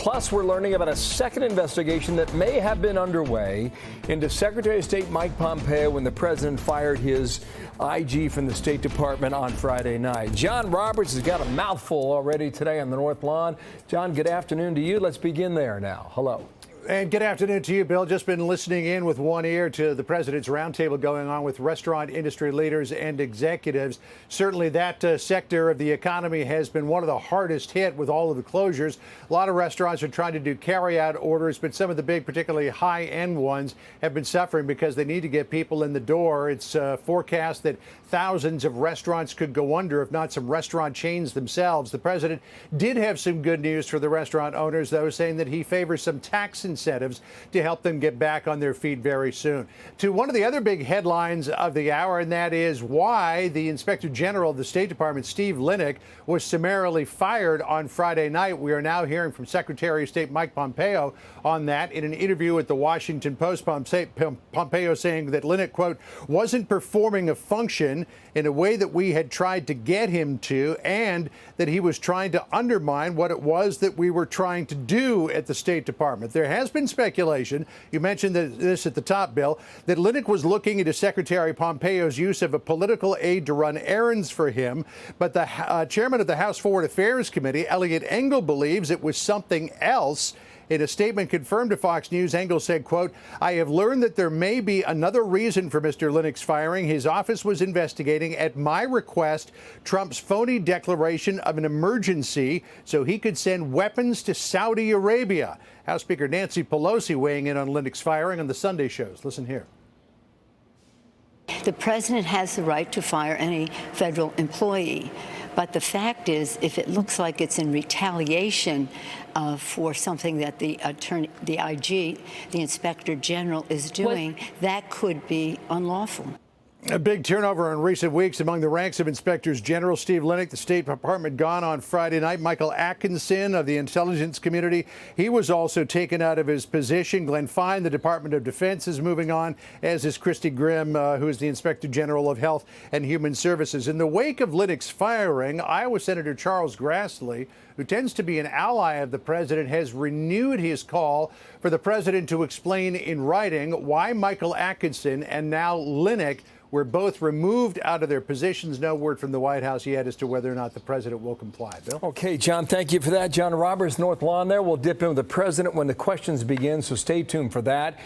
Plus, we're learning about a second investigation that may have been underway into Secretary of State Mike Pompeo when the president fired his IG from the State Department on Friday night. John Roberts has got a mouthful already today on the North Lawn. John, good afternoon to you. Let's begin there now. Hello. And good afternoon to you, Bill. Just been listening in with one ear to the president's roundtable going on with restaurant industry leaders and executives. Certainly that sector of the economy has been one of the hardest hit with all of the closures. A lot of restaurants are trying to do carry-out orders, but some of the big, particularly high-end ones, have been suffering because they need to get people in the door. It's forecast that thousands of restaurants could go under, if not some restaurant chains themselves. The president did have some good news for the restaurant owners, though, saying that he favors some tax incentives to help them get back on their feet very soon. To one of the other big headlines of the hour, and that is why the Inspector General of the State Department, Steve Linick, was summarily fired on Friday night. We are now hearing from Secretary of State Mike Pompeo on that. In an interview with the Washington Post, Pompeo saying that Linick, quote, wasn't performing a function in a way that we had tried to get him to, and that he was trying to undermine what it was that we were trying to do at the State Department. There has been speculation, you mentioned this at the top, Bill, that Linick was looking into Secretary Pompeo's use of a political aide to run errands for him, but the chairman of the House Foreign Affairs Committee, Eliot Engel, believes it was something else. In a statement confirmed to Fox News, Engel said, quote, I have learned that there may be another reason for Mr. Linick's firing. His office was investigating, at my request, Trump's phony declaration of an emergency so he could send weapons to Saudi Arabia. House Speaker Nancy Pelosi weighing in on Linick's firing on the Sunday shows. Listen here. The president has the right to fire any federal employee. But the fact is, if it looks like it's in retaliation for something that the IG, the Inspector General, is doing, that could be unlawful. A big turnover in recent weeks among the ranks of Inspectors General. Steve Linick, the State Department, gone on Friday night. Michael Atkinson of the intelligence community, he was also taken out of his position. Glenn Fine, the Department of Defense, is moving on, as is Christy Grimm, who is the Inspector General of Health and Human Services. In the wake of Linick's firing, Iowa Senator Charles Grassley, who tends to be an ally of the president, has renewed his call for the president to explain in writing why Michael Atkinson and now Linick were both removed out of their positions. No word from the White House yet as to whether or not the president will comply. Bill? Okay, John, thank you for that. John Roberts, North Lawn there. We'll dip in with the president when the questions begin, so stay tuned for that.